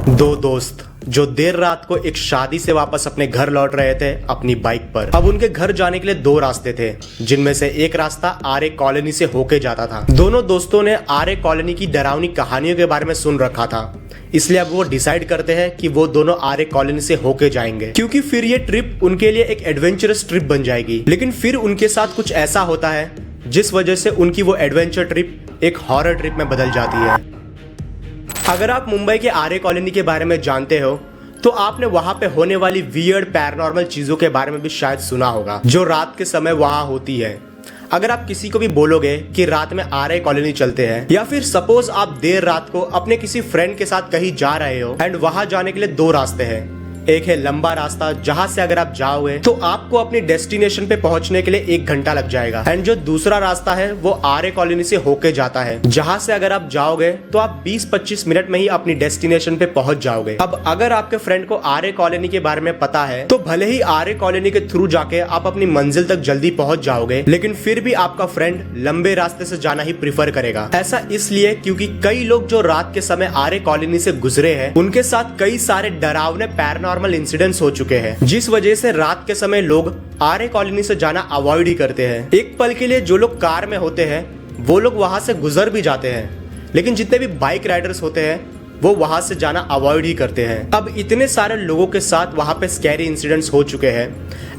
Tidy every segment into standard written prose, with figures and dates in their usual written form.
दो दोस्त जो देर रात को एक शादी से वापस अपने घर लौट रहे थे अपनी बाइक पर। अब उनके घर जाने के लिए दो रास्ते थे, जिनमें से एक रास्ता आर्य कॉलोनी से होके जाता था। दोनों दोस्तों ने आर्य कॉलोनी की डरावनी कहानियों के बारे में सुन रखा था, इसलिए अब वो डिसाइड करते हैं कि वो दोनों आर्य कॉलोनी से होके जाएंगे, क्योंकि फिर ये ट्रिप उनके लिए एक एडवेंचरस ट्रिप बन जाएगी। लेकिन फिर उनके साथ कुछ ऐसा होता है जिस वजह से उनकी वो एडवेंचर ट्रिप एक हॉरर ट्रिप में बदल जाती है। अगर आप मुंबई के आर्य कॉलोनी के बारे में जानते हो तो आपने वहां पे होने वाली वियर्ड पैरानॉर्मल चीजों के बारे में भी शायद सुना होगा, जो रात के समय वहां होती है। अगर आप किसी को भी बोलोगे कि रात में आर्य कॉलोनी चलते हैं, या फिर सपोज आप देर रात को अपने किसी फ्रेंड के साथ कहीं जा रहे हो एंड वहां जाने के लिए दो रास्ते हैं। एक है लंबा रास्ता, जहां से अगर आप जाओगे तो आपको अपनी डेस्टिनेशन पे पहुंचने के लिए 1 घंटा लग जाएगा, एंड जो दूसरा रास्ता है वो आर्य कॉलोनी से होके जाता है, जहां से अगर आप जाओगे तो आप 20-25 मिनट में ही अपनी डेस्टिनेशन पे पहुंच जाओगे। अब अगर आपके फ्रेंड को आर्य कॉलोनी के बारे में पता है तो भले ही आर्य कॉलोनी के थ्रू जाके आप अपनी मंजिल तक जल्दी पहुंच जाओगे, लेकिन फिर भी आपका फ्रेंड लंबे रास्ते से जाना ही प्रीफर करेगा। ऐसा इसलिए क्योंकि कई लोग जो रात के समय आर्य कॉलोनी से गुजरे हैं उनके साथ कई सारे डरावने पैरानॉर्मल इंसिडेंट्स हो चुके हैं, जिस वजह से रात के समय लोग आर्य कॉलोनी से जाना अवॉइड ही करते हैं। एक पल के लिए जो लोग कार में होते हैं वो लोग वहां से गुजर भी जाते हैं, लेकिन जितने भी बाइक राइडर्स होते हैं वो वहां से जाना अवॉइड ही करते हैं। अब इतने सारे लोगों के साथ वहां पे स्कैरी इंसिडेंट्स हो चुके हैं,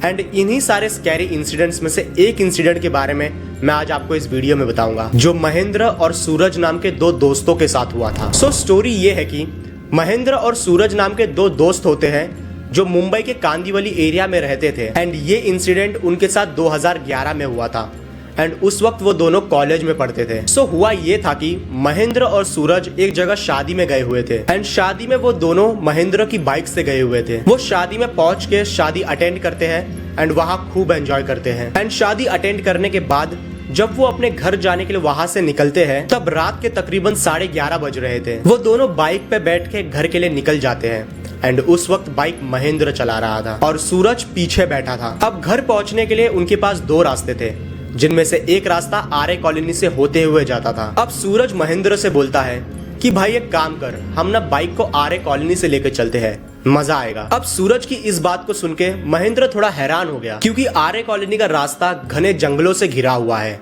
एंड इन्हीं सारे स्कैरी इंसिडेंट्स में से एक इंसिडेंट के बारे में मैं आज आपको इस वीडियो में बताऊंगा, जो महेंद्र और सूरज नाम के दो दोस्तों के साथ हुआ था। सो स्टोरी ये है कि महेंद्र और सूरज नाम के दो दोस्त होते हैं जो मुंबई के कांदिवली एरिया में रहते थे, एंड ये इंसिडेंट उनके साथ 2011 में हुआ था, एंड उस वक्त वो दोनों कॉलेज में पढ़ते थे। सो हुआ ये था कि महेंद्र और सूरज एक जगह शादी में गए हुए थे, एंड शादी में वो दोनों महेंद्र की बाइक से गए हुए थे। वो शादी में पहुंच के शादी अटेंड करते हैं एंड वहां खूब एंजॉय करते हैं, एंड शादी अटेंड करने के बाद जब वो अपने घर जाने के लिए वहां से निकलते हैं तब रात के तकरीबन 11:30 बज रहे थे। वो दोनों बाइक पे बैठ के घर के लिए निकल जाते हैं, एंड उस वक्त बाइक महेंद्र चला रहा था और सूरज पीछे बैठा था। अब घर पहुंचने के लिए उनके पास दो रास्ते थे, जिनमें से एक रास्ता आर्य कॉलोनी से होते हुए जाता था। अब सूरज महेंद्र से बोलता है कि भाई एक काम कर, हम ना बाइक को आर्य कॉलोनी से लेकर चलते हैं, मजा आएगा। अब सूरज की इस बात को सुन के महेंद्र थोड़ा हैरान हो गया, क्योंकि आर्य कॉलोनी का रास्ता घने जंगलों से घिरा हुआ है,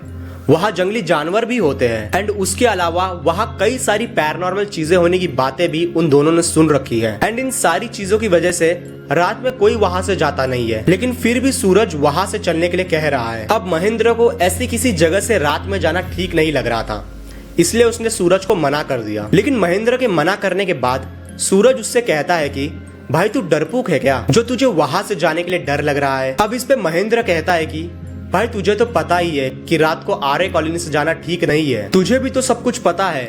वहाँ जंगली जानवर भी होते हैं, एंड उसके अलावा वहाँ कई सारी पैरानॉर्मल चीजें होने की बातें भी उन दोनों ने सुन रखी है, एंड इन सारी चीजों की वजह से रात में कोई वहाँ से जाता नहीं है। लेकिन फिर भी सूरज वहाँ से चलने के लिए कह रहा है। अब महेंद्र को ऐसी किसी जगह से रात में जाना ठीक नहीं लग रहा था, इसलिए उसने सूरज को मना कर दिया। लेकिन महेंद्र के मना करने के बाद सूरज उससे कहता है कि भाई तू डरपोक है क्या, जो तुझे वहां से जाने के लिए डर लग रहा है। अब इस पे महेंद्र कहता है कि भाई तुझे तो पता ही है कि रात को आर्य कॉलोनी से जाना ठीक नहीं है, तुझे भी तो सब कुछ पता है,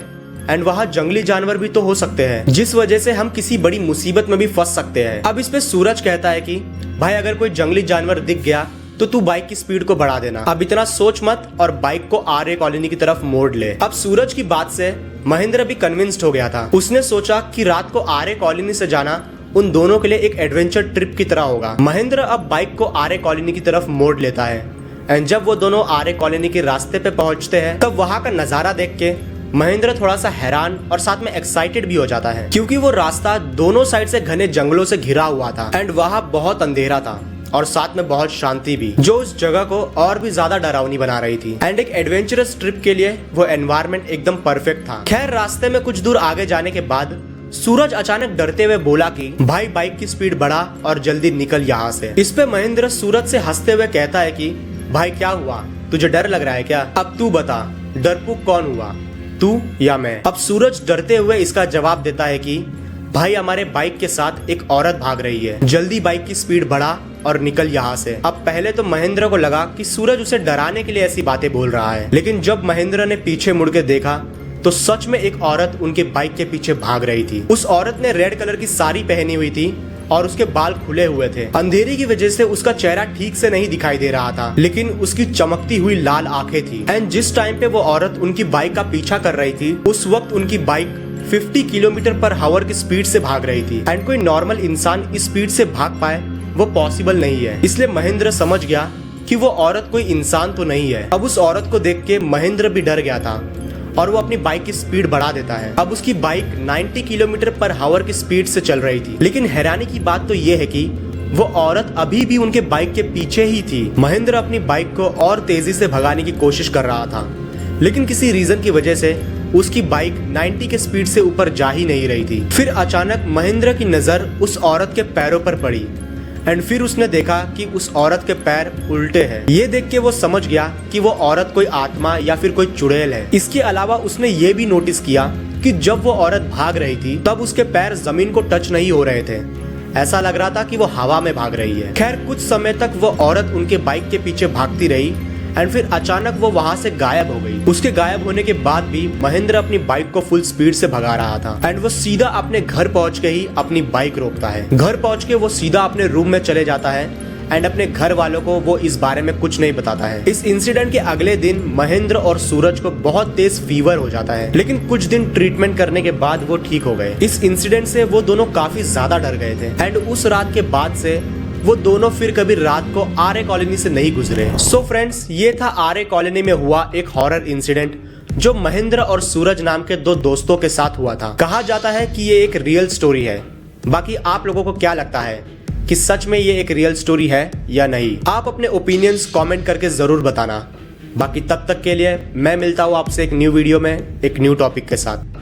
एंड वहाँ जंगली जानवर भी तो हो सकते हैं, जिस वजह से हम किसी बड़ी मुसीबत में भी फंस सकते हैं। अब इस पे सूरज कहता है कि भाई अगर कोई जंगली जानवर दिख गया तो तू बाइक की स्पीड को बढ़ा देना, अब इतना सोच मत और बाइक को आर्य कॉलोनी की तरफ मोड़ ले। अब सूरज की बात से महेंद्र भी कन्विंस्ड हो गया था। उसने सोचा कि रात को आर्य कॉलोनी से जाना उन दोनों के लिए एक एडवेंचर ट्रिप की तरह होगा। महेंद्र अब बाइक को आर्य कॉलोनी की तरफ मोड़ लेता है, एंड जब वो दोनों आर्य कॉलोनी के रास्ते पे पहुंचते हैं तब वहां का नजारा देख के महेंद्र थोड़ा सा हैरान और साथ में एक्साइटेड भी हो जाता है, क्योंकि वो रास्ता दोनों साइड से घने जंगलों से घिरा हुआ था, एंड वहां बहुत अंधेरा था और साथ में बहुत शांति भी, जो उस जगह को और भी ज्यादा डरावनी बना रही थी। एंड एक एडवेंचरस ट्रिप के लिए वो एनवायरनमेंट एकदम परफेक्ट था। खैर रास्ते में कुछ दूर आगे जाने के बाद सूरज अचानक डरते हुए बोला कि भाई बाइक की स्पीड बढ़ा और जल्दी निकल यहाँ से। इस पे महेंद्र सूरज से हंसते हुए कहता है कि भाई क्या हुआ, तुझे डर लग रहा है क्या, अब तू बता डरपोक कौन हुआ, तू या मैं। अब सूरज डरते हुए इसका जवाब देता है कि भाई हमारे बाइक के साथ एक औरत भाग रही है, जल्दी बाइक की स्पीड बढ़ा और निकल यहाँ से। अब पहले तो महेंद्र को लगा कि सूरज उसे डराने के लिए ऐसी बातें बोल रहा है, लेकिन जब महेंद्र ने पीछे मुड़ के देखा तो सच में एक औरत उनके बाइक के पीछे भाग रही थी। उस औरत ने रेड कलर की साड़ी पहनी हुई थी और उसके बाल खुले हुए थे। अंधेरे की वजह से उसका चेहरा ठीक से नहीं दिखाई दे रहा था, लेकिन उसकी चमकती हुई लाल आंखें थी। एंड जिस टाइम पे वो औरत उनकी बाइक का पीछा कर रही थी उस वक्त उनकी बाइक 50 किलोमीटर पर आवर की स्पीड से भाग रही थी, एंड कोई नॉर्मल इंसान इस स्पीड से भाग पाए वो पॉसिबल नहीं है। इसलिए महेंद्र समझ गया कि वो औरत कोई इंसान तो नहीं है। अब उस औरत को देख के महेंद्र भी डर गया था और वो अपनी बाइक की स्पीड बढ़ा देता है। अब उसकी बाइक 90 किलोमीटर पर आवर की स्पीड से चल रही थी। लेकिन हैरानी की बात तो ये है कि वो औरत अभी भी उनके बाइक के पीछे ही थी। महेंद्र अपनी बाइक को और तेजी से भगाने की कोशिश कर रहा था, लेकिन किसी रीजन की वजह से उसकी बाइक 90 के स्पीड से ऊपर जा ही नहीं रही थी। फिर अचानक महेंद्र की नजर उस औरत के पैरों पर पड़ी एंड फिर उसने देखा कि उस औरत के पैर उल्टे हैं। ये देख के वो समझ गया कि वो औरत कोई आत्मा या फिर कोई चुड़ैल है। इसके अलावा उसने ये भी नोटिस किया कि जब वो औरत भाग रही थी तब उसके पैर जमीन को टच नहीं हो रहे थे। ऐसा लग रहा था कि वो हवा में भाग रही है। खैर कुछ समय तक वो औरत उनके बाइक के पीछे भागती रही एंड फिर अचानक वो वहां से गायब हो गई। उसके गायब होने के बाद भी महेंद्र अपनी बाइक को फुल स्पीड से भगा रहा था एंड वो सीधा अपने घर पहुंच के ही अपनी बाइक रोकता है। घर पहुंच के वो सीधा अपने रूम में चले जाता है एंड अपने घर वालों को वो इस बारे में कुछ नहीं बताता है। इस इंसिडेंट के अगले दिन महेंद्र और सूरज को बहुत तेज फीवर हो जाता है, लेकिन कुछ दिन ट्रीटमेंट करने के बाद वो ठीक हो गए। इस इंसिडेंट से वो दोनों काफी ज्यादा डर गए थे एंड उस रात के बाद से वो दोनों फिर कभी रात को आर्य कॉलोनी से नहीं गुजरे। सो फ्रेंड्स, ये था आर्य कॉलोनी में हुआ एक हॉरर इंसिडेंट जो महेंद्र और सूरज नाम के दो दोस्तों के साथ हुआ था। कहा जाता है कि ये एक रियल स्टोरी है। बाकी आप लोगों को क्या लगता है कि सच में ये एक रियल स्टोरी है या नहीं? आप अपने ओपिनियंस कमेंट करके जरूर बताना। बाकी तब तक के लिए मैं मिलता हूँ आपसे एक न्यू वीडियो में एक न्यू टॉपिक के साथ।